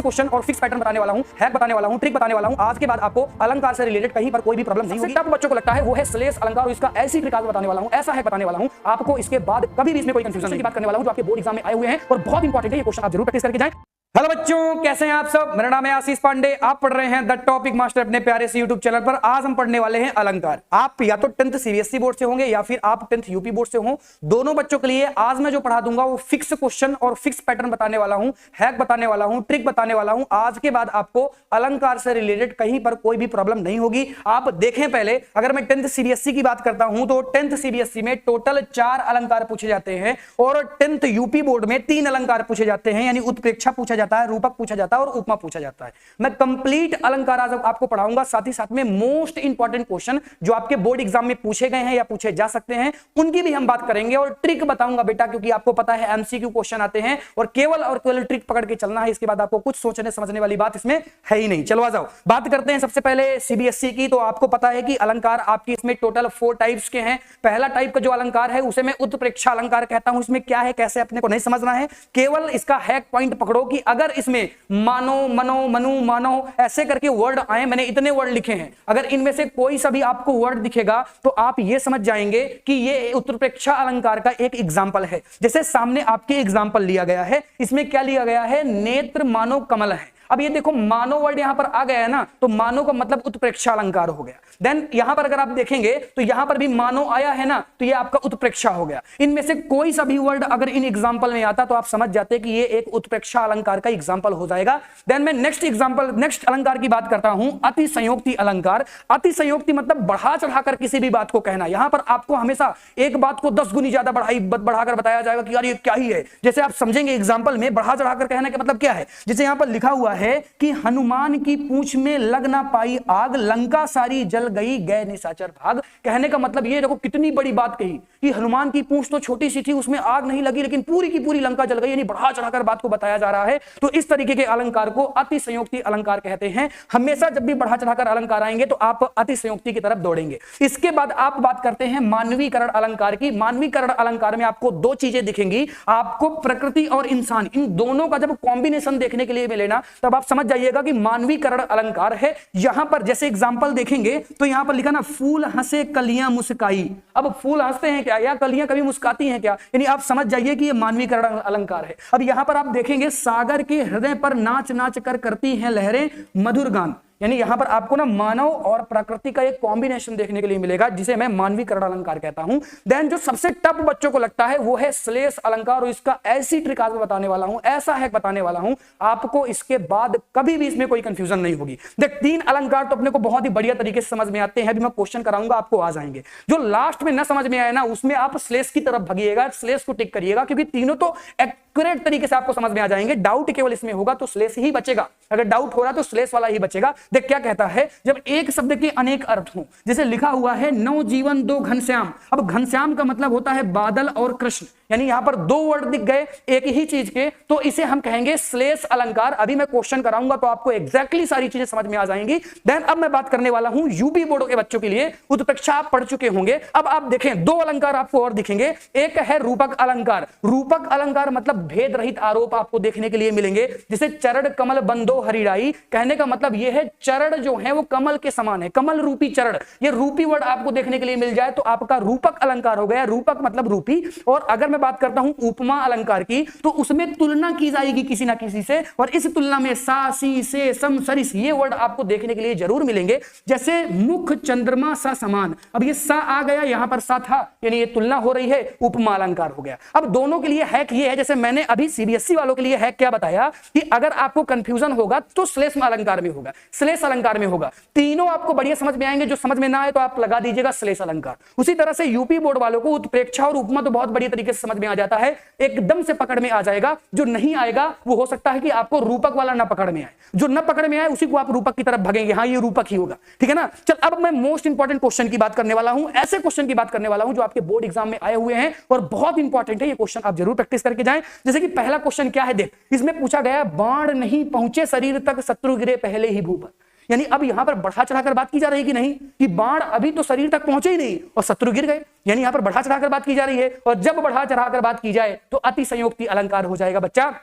Question और fix pattern बताने वाला हूं, हैक बताने वाला हूं, ट्रिक बताने वाला हूं। आज के बाद आपको अलंकार से रिलेटेड कहीं पर कोई भी प्रॉब्लम नहीं होगी। टफ बच्चों को लगता है वो है श्लेष अलंकार, और इसका ऐसी ट्रिक आज बताने वाला हूं, ऐसा हैक बताने वाला हूं, आपको इसके बाद कभी भी इसमें कोई कंफ्यूजन की बात करने वाला हूं जो आपके बोर्ड एग्जाम में आए हुए हैं और बहुत इंपॉर्टेंट है। ये क्वेश्चन आप जरूर प्रैक्टिस करके जाएं। हेलो बच्चों, कैसे हैं आप सब? मेरा नाम है आशीष पांडे, आप पढ़ रहे हैं द टॉपिक मास्टर अपने प्यारे से यूट्यूब चैनल पर। आज हम पढ़ने वाले हैं अलंकार। आप या तो 10th सीबीएसई बोर्ड से होंगे या फिर आप 10th यूपी बोर्ड से हो। दोनों बच्चों के लिए आज मैं जो पढ़ा दूंगा वो फिक्स क्वेश्चन और फिक्स पैटर्न बताने वाला हूं, हैक बताने वाला हूं, ट्रिक बताने वाला हूं। आज के बाद आपको अलंकार से रिलेटेड कहीं पर कोई भी प्रॉब्लम नहीं होगी। आप देखें, पहले अगर मैं 10th सीबीएसई की बात करता हूं तो 10th सीबीएसई में टोटल 4 अलंकार पूछे जाते हैं और 10th यूपी बोर्ड में 3 अलंकार पूछे जाते हैं, यानी उत्प्रेक्षा पूछा जाता है, रूपक पूछा जाता है और उपमा पूछा जाता है। मैं कंप्लीट अलंकार आज आपको पढ़ाऊंगा, साथ ही साथ में मोस्ट इंपॉर्टेंट क्वेश्चन जो आपके बोर्ड एग्जाम में पूछे गए हैं या पूछे जा सकते हैं उनकी भी हम बात करेंगे और ट्रिक बताऊंगा बेटा, क्योंकि आपको पता है एमसीक्यू क्वेश्चन आते हैं और केवल ट्रिक पकड़ के चलना है। इसके बाद आपको कुछ सोचने समझने वाली बात इसमें है ही नहीं। चलो आ जाओ, बात करते हैं सबसे पहले सीबीएसई की। तो आपको पता है कि अलंकार आपकी इसमें टोटल 4 टाइप्स के हैं। पहला टाइप का जो अलंकार है उसे मैं उत्प्रेक्षा अलंकार कहता हूं। इसमें क्या है, कैसे, अपने को नहीं समझना है, केवल इसका हैक पॉइंट पकड़ो कि अगर इसमें मानो, मनो, मनु, मानो ऐसे करके वर्ड आए, मैंने इतने वर्ड लिखे हैं, अगर इनमें से कोई सा भी आपको वर्ड दिखेगा तो आप ये समझ जाएंगे कि ये उत्प्रेक्षा अलंकार का एक एग्जांपल है। जैसे सामने आपके एग्जांपल लिया गया है, इसमें क्या लिया गया है, नेत्र मानो कमल है। अब ये देखो, मानो वर्ड यहां पर आ गया है ना, तो मानो का मतलब उत्प्रेक्षा अलंकार हो गया। देन यहां पर अगर आप देखेंगे तो यहां पर भी मानो आया है ना, तो ये आपका उत्प्रेक्षा हो गया। इनमें से कोई सा भी वर्ड अगर इन एग्जांपल में आता तो आप समझ जाते कि ये एक उत्प्रेक्षा अलंकार का एग्जांपल हो जाएगा। देन मैं नेक्स्ट अलंकार की बात करता हूं, अतिसंयोक्ति अलंकार। अतिसंयोक्ति मतलब बढ़ा चढ़ाकर किसी भी बात को कहना। यहां पर आपको हमेशा एक बात को 10 गुनी ज्यादा बढ़ाकर बताया जाएगा कि यार ये क्या ही है। जैसे आप समझेंगे एग्जांपल में, बढ़ा चढ़ाकर कहने का मतलब क्या है, जैसे यहां पर लिखा हुआ है कि हनुमान की पूंछ में लग ना पाई आग, लंका सारी जल गई, गए निशाचर भाग। कहने का मतलब ये देखो कितनी बड़ी बात कही कि हनुमान की पूंछ तो छोटी सी थी, उसमें आग नहीं लगी, लेकिन पूरी की पूरी लंका जल गई, यानी बढ़ा चढ़ाकर बात को बताया जा रहा है। तो इस तरीके के अलंकार को अतिसंयोक्ति अलंकार कहते हैं। हमेशा जब भी बढ़ा चढ़ाकर अलंकार आएंगे तो आप अतिसंयोक्ति की तरफ दौड़ेंगे। इसके बाद आप बात करते हैं मानवीकरण अलंकार की। मानवीकरण अलंकार में आपको 2 चीजें दिखेंगी, आपको प्रकृति और इंसान, इन दोनों का जब कॉम्बिनेशन देखने के लिए मिलेना तब आप समझ जाइएगा कि मानवीकरण अलंकार है। यहां पर जैसे एग्जांपल देखेंगे तो यहां पर लिखा ना, फूल हंसे कलियां मुस्काई। अब फूल हंसते हैं क्या, या कलियां कभी मुस्काती हैं क्या, यानी आप समझ जाइए कि यह मानवीकरण अलंकार है। अब यहां पर आप देखेंगे, सागर के हृदय पर नाच नाच कर करती हैं लहरें मधुर गान, यानी यहां पर आपको ना मानव और प्रकृति का एक कॉम्बिनेशन देखने के लिए मिलेगा, जिसे मैं मानवीकरण अलंकार कहता हूं। देन जो सबसे टफ बच्चों को लगता है वो है श्लेष अलंकार, और इसका ऐसी ट्रिक आज बताने वाला हूं, ऐसा हैक बताने वाला हूं, आपको इसके बाद कभी भी इसमें कोई कंफ्यूजन नहीं होगी। देख, 3 अलंकार तो अपने को बहुत ही बढ़िया तरीके से समझ में आते हैं। अभी मैं क्वेश्चन कराऊंगा, आपको आ जाएंगे। जो लास्ट में ना समझ में आए ना, उसमें आप श्लेष की तरफ भागिएगा, श्लेष को टिक करिएगा, क्योंकि तीनों तो एक्यूरेट तरीके से आपको समझ में आ जाएंगे। डाउट केवल इसमें होगा तो श्लेष ही बचेगा, अगर डाउट हो रहा तो श्लेष वाला ही बचेगा। देख क्या कहता है, जब एक शब्द के अनेक अर्थ हों, जैसे लिखा हुआ है नवजीवन दो घनश्याम। अब घनश्याम का मतलब होता है बादल और कृष्ण, यानी यहां पर 2 वर्ड दिख गए एक ही चीज के, तो इसे हम कहेंगे श्लेष अलंकार। अभी मैं क्वेश्चन कराऊंगा तो आपको एग्जैक्टली सारी चीजें समझ में आ जाएंगी। देन अब मैं बात करने वाला हूं यूपी बोर्ड के बच्चों के लिए, उत्प्रेक्षा आप पढ़ चुके होंगे। अब आप देखें, 2 अलंकार आपको और दिखेंगे। एक है रूपक अलंकार। रूपक अलंकार मतलब भेद रहित आरोप आपको देखने के लिए मिलेंगे, जैसे चरण कमल बंदो हरिराई। कहने का मतलब यह है, चरण जो है वो कमल के समान है, कमल रूपी चरण। ये रूपी वर्ड आपको देखने के लिए मिल जाए तो आपका रूपक अलंकार हो गया। रूपक मतलब रूपी। और अगर मैं बात करता हूं उपमा अलंकार की, तो उसमें तुलना की जाएगी किसी ना किसी से, और इस तुलना में सा, सी, से, सम, सरिस, ये वर्ड आपको देखने के लिए जरूर मिलेंगे। जैसे मुख चंद्रमा सा समान, अब ये सा आ गया, यहां पर सा था, यानी ये तुलना हो रही है, उपमा अलंकार हो गया। अब दोनों के लिए हैक ये है, जैसे मैंने अभी सीबीएसई वालों के लिए हैक क्या बताया कि अगर आपको कंफ्यूजन होगा तो श्लेष अलंकार में होगा, श्लेष अलंकार में होगा। तीनों आपको बढ़िया समझ में आएंगे। जो समझ में ना आए तो आप लगा दीजिएगा श्लेष अलंकार। उसी तरह से यूपी बोर्ड वालों को उत्प्रेक्षा और उपमा तो बहुत बढ़िया तरीके से समझ में आ जाता है, एकदम से पकड़ में आ जाएगा। जो नहीं आएगा वो हो सकता है कि आपको रूपक वाला ना पकड़ में आए, जो न पकड़ में आए उसी को आप रूपक की तरफ भगेंगे, हाँ ये रूपक ही होगा, ठीक है ना। चल, अब मैं मोस्ट इंपॉर्टेंट क्वेश्चन की बात करने वाला हूं, ऐसे क्वेश्चन की बात करने वाला हूं जो आपके बोर्ड एग्जाम में आए हुए हैं और बहुत इंपॉर्टेंट है। ये क्वेश्चन आप जरूर प्रैक्टिस करके जाएं। जैसे कि पहला क्वेश्चन क्या है, देख, इसमें पूछा गया, बाण नहीं पहुंचे शरीर तक, शत्रु गिरे पहले ही भू पर। यानी अब यहां पर बढ़ा चढ़ाकर बात की जा रही है कि नहीं, कि बाण अभी तो शरीर तक पहुंचे ही नहीं और शत्रु गिर गए, यानी यहां पर बढ़ा चढ़ाकर बात की जा रही है। और जब बढ़ा चढ़ाकर बात की जाए तो अतिसंयोक्ति अलंकार हो जाएगा बच्चा।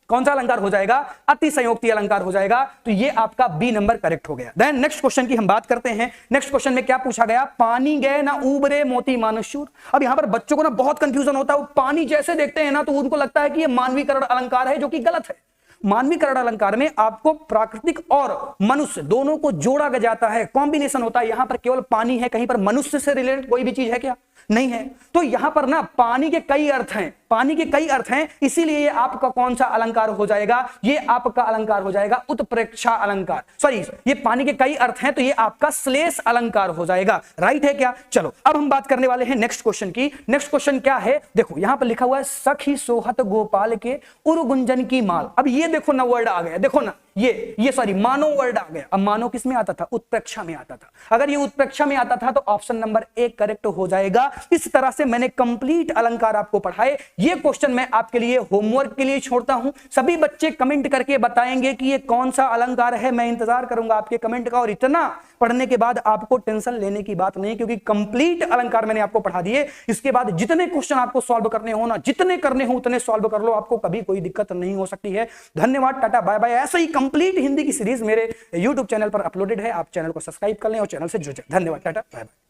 कौन सा अलंकार हो जाएगा? अतिशयोक्ति अलंकार हो जाएगा। तो ये आपका बी नंबर करेक्ट हो गया। देन नेक्स्ट क्वेश्चन की हम बात करते हैं। नेक्स्ट क्वेश्चन में क्या पूछा गया? पानी गए ना उबरे मोती मानुष्यूर। अब यहां पर बच्चों को ना बहुत कंफ्यूजन होता है, वो पानी जैसे देखते हैं ना तो उनको लगता है कि ये मानवीकरण अलंकार है, जो कि गलत है। मानवीकरण अलंकार में आपको प्राकृतिक और मनुष्य दोनों को जोड़ा जाता है, कॉम्बिनेशन होता है। यहां पर केवल पानी है, कहीं पर मनुष्य से रिलेटेड कोई भी चीज है क्या? नहीं है। तो यहां पर ना पानी के कई अर्थ हैं, पानी के कई अर्थ हैं, इसीलिए ये आपका कौन सा अलंकार हो जाएगा? ये आपका अलंकार हो जाएगा उत्प्रेक्षा अलंकार। सॉरी, ये पानी के कई अर्थ हैं तो ये आपका श्लेष अलंकार हो जाएगा। राइट है क्या? चलो अब हम बात करने वाले हैं नेक्स्ट क्वेश्चन की। नेक्स्ट क्वेश्चन क्या है? देखो यहां पर लिखा हुआ है सखी सोहत गोपाल के उरुगुंजन की माल। अब ये देखो ना वर्ड आ गया, देखो ना ये सॉरी मानो वर्ड आ गया। अब मानो किस में आता था? उत्प्रेक्षा में आता था। अगर ये उत्प्रेक्षा में आता था तो ऑप्शन नंबर 1 करेक्ट हो जाएगा। इस तरह से मैंने कंप्लीट अलंकार आपको पढ़ाए। ये क्वेश्चन मैं आपके लिए होमवर्क के लिए छोड़ता हूं। सभी बच्चे कमेंट करके बताएंगे कि ये कौन सा अलंकार है। मैं इंतजार करूंगा आपके कमेंट का। और इतना पढ़ने के बाद आपको टेंशन लेने की बात नहीं, क्योंकि कंप्लीट अलंकार मैंने आपको पढ़ा दिए। इसके बाद जितने क्वेश्चन आपको सॉल्व करने हो ना, जितने करने हो उतने सॉल्व कर लो, आपको कभी कोई दिक्कत नहीं हो सकती है। धन्यवाद, टाटा बाय बाय। ऐसे ही कंप्लीट हिंदी की सीरीज मेरे YouTube चैनल पर अपलोडेड है, आप चैनल को सब्सक्राइब कर लें और चैनल से जुड़ जाएं। धन्यवाद, टाटा बाय बाय।